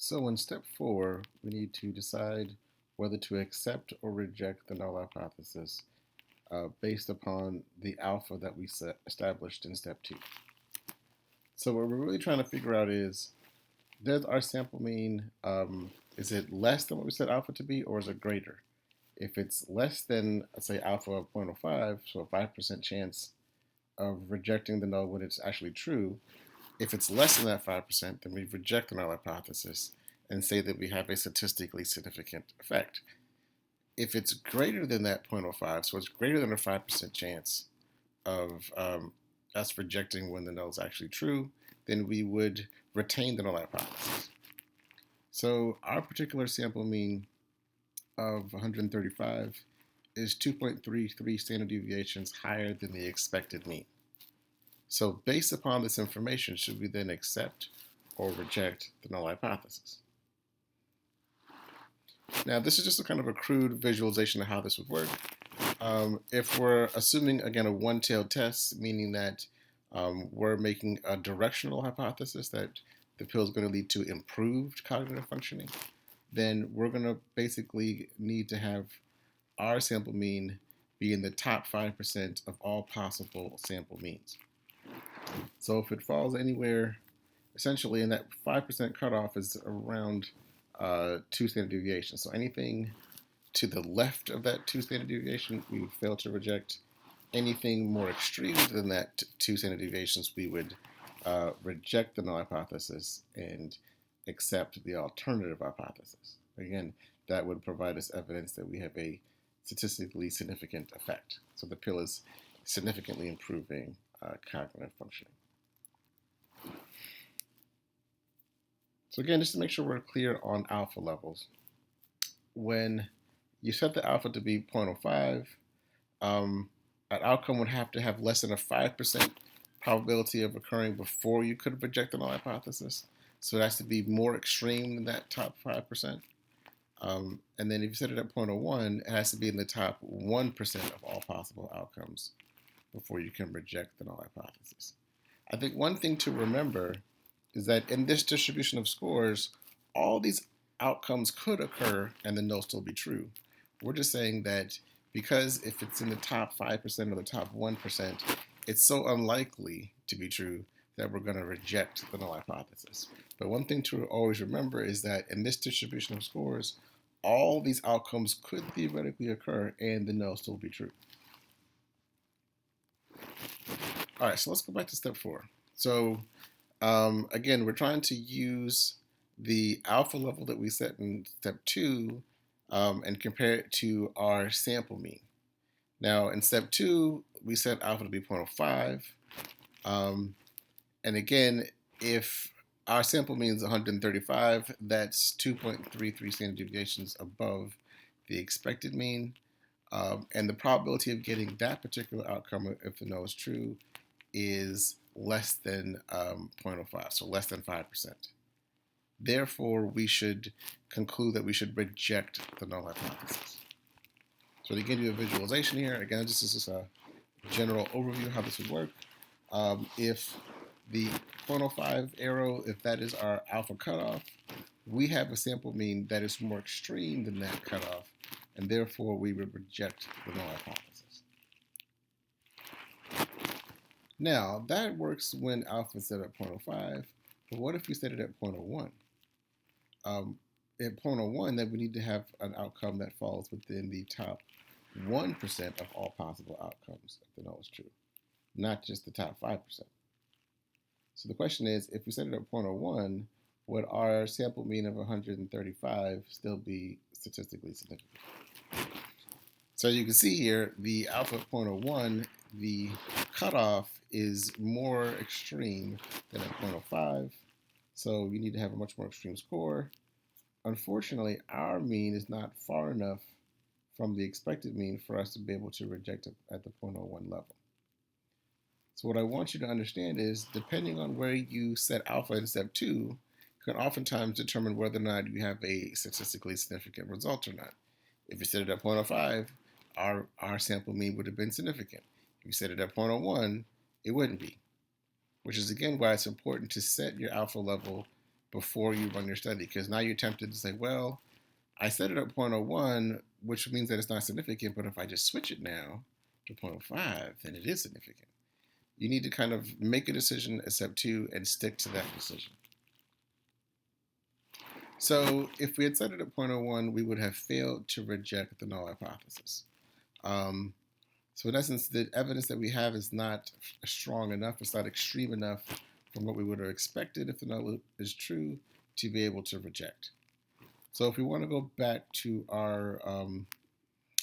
So in step 4, we need to decide whether to accept or reject the null hypothesis based upon the alpha that we established in step 2. So what we're really trying to figure out is, does our sample mean, is it less than what we set alpha to be, or is it greater? If it's less than, let's say, alpha of 0.05, so a 5% chance of rejecting the null when it's actually true, if it's less than that 5%, then we reject the null hypothesis and say that we have a statistically significant effect. If it's greater than that 0.05, so it's greater than a 5% chance of us rejecting when the null is actually true, then we would retain the null hypothesis. So our particular sample mean of 135 is 2.33 standard deviations higher than the expected mean. So based upon this information, should we then accept or reject the null hypothesis? Now, this is just a kind of a crude visualization of how this would work. If we're assuming, again, a one-tailed test, meaning that we're making a directional hypothesis that the pill is going to lead to improved cognitive functioning, then we're going to basically need to have our sample mean be in the top 5% of all possible sample means. So if it falls anywhere, essentially in that 5% cutoff is around 2 standard deviations. So anything to the left of that 2 standard deviation, we would fail to reject. Anything more extreme than that 2 standard deviations, we would reject the null hypothesis and accept the alternative hypothesis. Again, that would provide us evidence that we have a statistically significant effect. So the pill is significantly improving cognitive functioning. So again, just to make sure we're clear on alpha levels, when you set the alpha to be 0.05, an outcome would have to have less than a 5% probability of occurring before you could reject the null hypothesis. So it has to be more extreme than that top 5%. And then if you set it at 0.01, it has to be in the top 1% of all possible outcomes before you can reject the null hypothesis. I think one thing to remember is that in this distribution of scores, all these outcomes could occur and then they'll still be true. We're just saying that because if it's in the top 5% or the top 1%, it's so unlikely to be true that we're going to reject the null hypothesis. But one thing to always remember is that in this distribution of scores, all these outcomes could theoretically occur and then they'll still be true. All right, so let's go back to step 4. So again, we're trying to use the alpha level that we set in step 2 and compare it to our sample mean. Now, in step 2, we set alpha to be 0.05. And again, if our sample mean is 135, that's 2.33 standard deviations above the expected mean. And the probability of getting that particular outcome, if the null is true, is less than 0.05, so less than 5%. Therefore, we should conclude that we should reject the null hypothesis. So to give you a visualization here, again, this is just a general overview of how this would work. If the 0.05 arrow, if that is our alpha cutoff, we have a sample mean that is more extreme than that cutoff, and therefore we would reject the null hypothesis. Now, that works when alpha is set at 0.05, but what if we set it at 0.01? At 0.01, then we need to have an outcome that falls within the top 1% of all possible outcomes if the null is true, not just the top 5%. So the question is, if we set it at 0.01, would our sample mean of 135 still be statistically significant? So you can see here, the alpha of 0.01, the cutoff is more extreme than at 0.05. So you need to have a much more extreme score. Unfortunately, our mean is not far enough from the expected mean for us to be able to reject it at the 0.01 level. So what I want you to understand is, depending on where you set alpha in step 2, can oftentimes determine whether or not you have a statistically significant result or not. If you set it at 0.05, our sample mean would have been significant. If you set it at 0.01, it wouldn't be, which is again why it's important to set your alpha level before you run your study, because now you're tempted to say, well, I set it at zero point zero 0.01, which means that it's not significant, but if I just switch it now to 0.05, then it is significant. You need to kind of make a decision at step 2 and stick to that decision. So if we had set it at zero point zero 0.01, we would have failed to reject the null hypothesis. So in essence, the evidence that we have is not strong enough, it's not extreme enough from what we would have expected if the null is true to be able to reject. So if we want to go back to our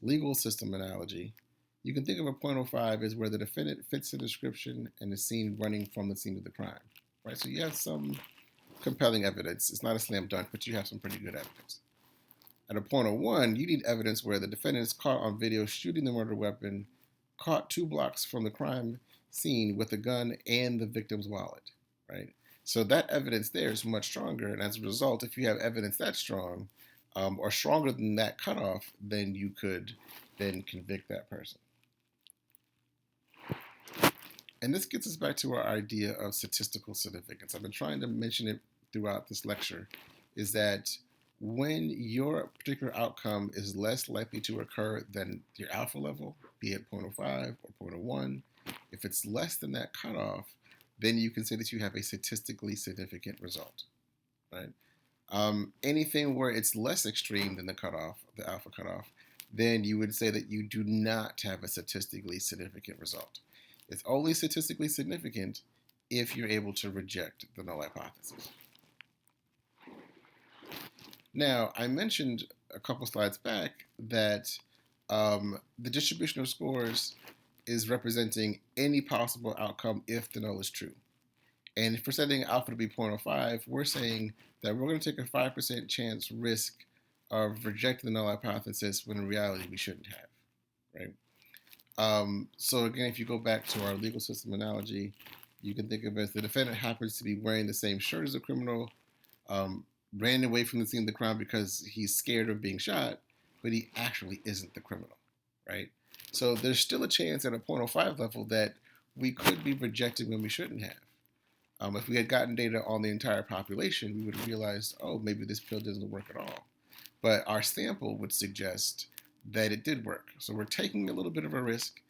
legal system analogy, you can think of a 0.05 as where the defendant fits the description and is seen running from the scene of the crime, right? So you have some compelling evidence. It's not a slam dunk, but you have some pretty good evidence. At a 0.01, you need evidence where the defendant is caught on video shooting the murder weapon, caught 2 blocks from the crime scene with the gun and the victim's wallet, right? So that evidence there is much stronger, and as a result, if you have evidence that strong, or stronger than that cutoff, then you could then convict that person. And this gets us back to our idea of statistical significance. I've been trying to mention it throughout this lecture, is that when your particular outcome is less likely to occur than your alpha level, be it 0.05 or 0.01, if it's less than that cutoff, then you can say that you have a statistically significant result, right? Anything where it's less extreme than the cutoff, the alpha cutoff, then you would say that you do not have a statistically significant result. It's only statistically significant if you're able to reject the null hypothesis. Now, I mentioned a couple slides back that the distribution of scores is representing any possible outcome if the null is true. And if we're setting alpha to be 0.05, we're saying that we're going to take a 5% chance risk of rejecting the null hypothesis when in reality we shouldn't have, right? So again, if you go back to our legal system analogy, you can think of it as the defendant happens to be wearing the same shirt as the criminal, ran away from the scene of the crime because he's scared of being shot, but he actually isn't the criminal, right? So there's still a chance at a 0.05 level that we could be rejected when we shouldn't have. If we had gotten data on the entire population, we would have realized, oh, maybe this pill doesn't work at all. But our sample would suggest that it did work. So we're taking a little bit of a risk,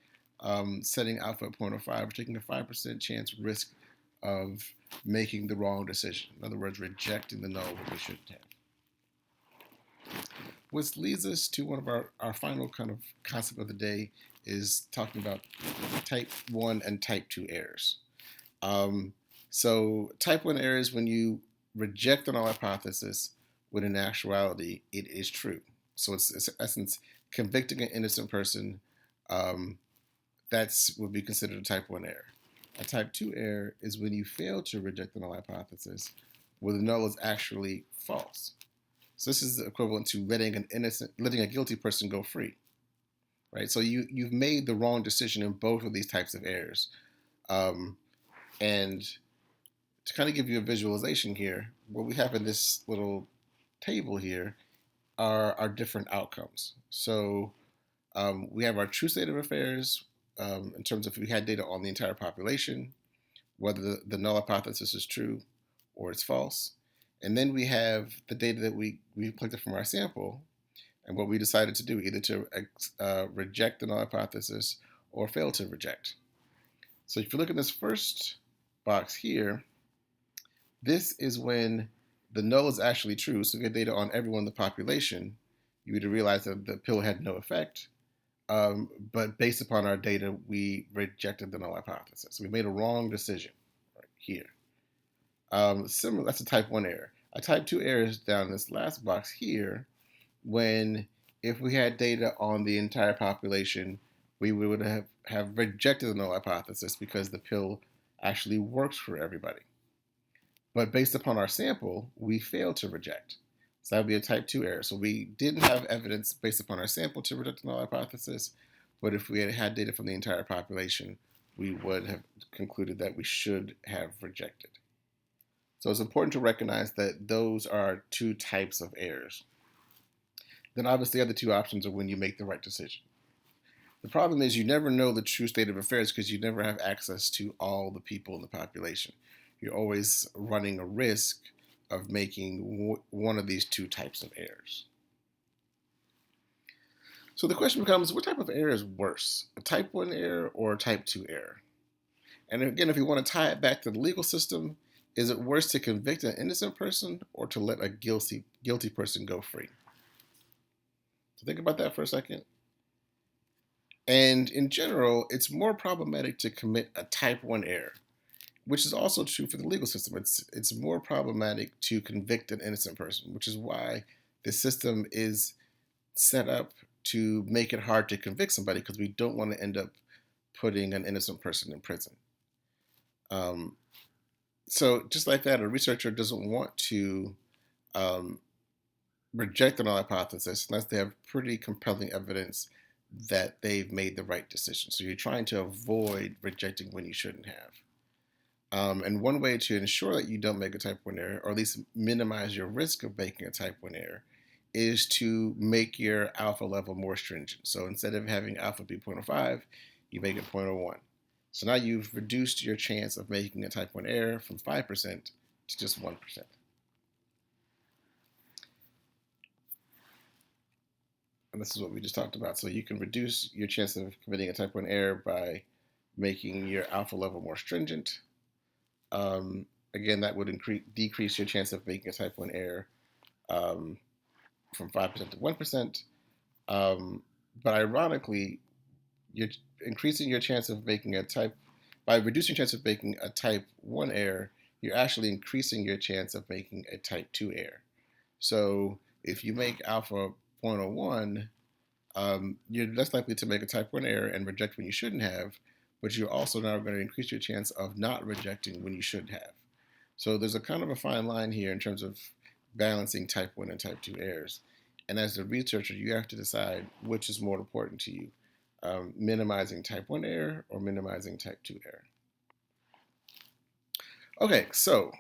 setting alpha at 0.05. We're taking a 5% chance risk of making the wrong decision. In other words, rejecting the null when we shouldn't have. Which leads us to one of our final kind of concept of the day is talking about type 1 and type 2 errors. So type 1 error is when you reject the null hypothesis when in actuality it is true. So it's in essence convicting an innocent person. That's would be considered a type 1 error. A type 2 error is when you fail to reject the null hypothesis where the null is actually false. So this is equivalent to letting a guilty person go free, right? So you've made the wrong decision in both of these types of errors. And to kind of give you a visualization here, what we have in this little table here are different outcomes. So we have our true state of affairs in terms of if we had data on the entire population, whether the null hypothesis is true or it's false. And then we have the data that we collected from our sample and what we decided to do, either to reject the null hypothesis or fail to reject. So if you look at this first box here, this is when the null is actually true. So we get data on everyone in the population. You would realize that the pill had no effect. But based upon our data, we rejected the null hypothesis. So we made a wrong decision right here. Similar, that's a type 1 error. A type 2 error is down in this last box here when if we had data on the entire population, we would have rejected the null hypothesis because the pill actually works for everybody. But based upon our sample, we failed to reject. So that would be a type 2 error. So we didn't have evidence based upon our sample to reject the null hypothesis, but if we had data from the entire population, we would have concluded that we should have rejected. So it's important to recognize that those are two types of errors. Then obviously the other two options are when you make the right decision. The problem is you never know the true state of affairs because you never have access to all the people in the population. You're always running a risk of making one of these two types of errors. So the question becomes, what type of error is worse, a type 1 error or a type 2 error? And again, if you want to tie it back to the legal system, is it worse to convict an innocent person or to let a guilty person go free? So think about that for a second. And in general, it's more problematic to commit a type 1 error, which is also true for the legal system. It's more problematic to convict an innocent person, which is why the system is set up to make it hard to convict somebody, because we don't want to end up putting an innocent person in prison. So just like that, a researcher doesn't want to um, reject the null hypothesis unless they have pretty compelling evidence that they've made the right decision. So you're trying to avoid rejecting when you shouldn't have. And one way to ensure that you don't make a type 1 error, or at least minimize your risk of making a type 1 error, is to make your alpha level more stringent. So instead of having alpha be 0.05, you make it 0.01. So now you've reduced your chance of making a type 1 error from 5% to just 1%. And this is what we just talked about. So you can reduce your chance of committing a type 1 error by making your alpha level more stringent. Again, that would decrease your chance of making a type 1 error from 5% to 1%. But ironically, you're increasing your chance of making by reducing your chance of making a type 1 error, you're actually increasing your chance of making a type 2 error. So if you make alpha 0.01, you're less likely to make a type 1 error and reject when you shouldn't have, but you're also now going to increase your chance of not rejecting when you should have. So there's a kind of a fine line here in terms of balancing type 1 and type 2 errors. And as the researcher, you have to decide which is more important to you, minimizing type 1 error or minimizing type 2 error. Okay, so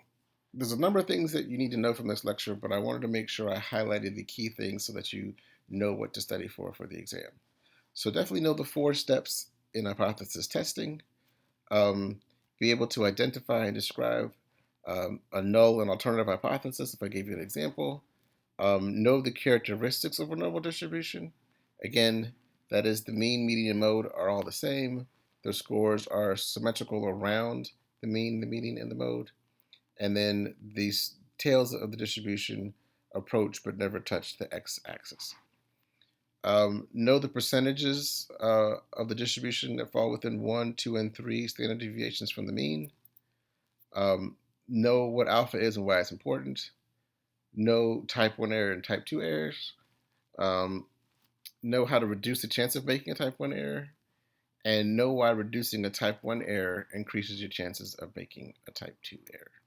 there's a number of things that you need to know from this lecture, but I wanted to make sure I highlighted the key things so that you know what to study for the exam. So definitely know the 4 steps in hypothesis testing. Be able to identify and describe a null and alternative hypothesis, if I gave you an example. Know the characteristics of a normal distribution. Again, that is the mean, median, and mode are all the same. Their scores are symmetrical around the mean, the median, and the mode. And then these tails of the distribution approach but never touch the x-axis. Know the percentages of the distribution that fall within 1, 2, and 3 standard deviations from the mean. Know what alpha is and why it's important. Know type 1 error and type 2 errors. Know how to reduce the chance of making a type 1 error. And know why reducing a type 1 error increases your chances of making a type 2 error.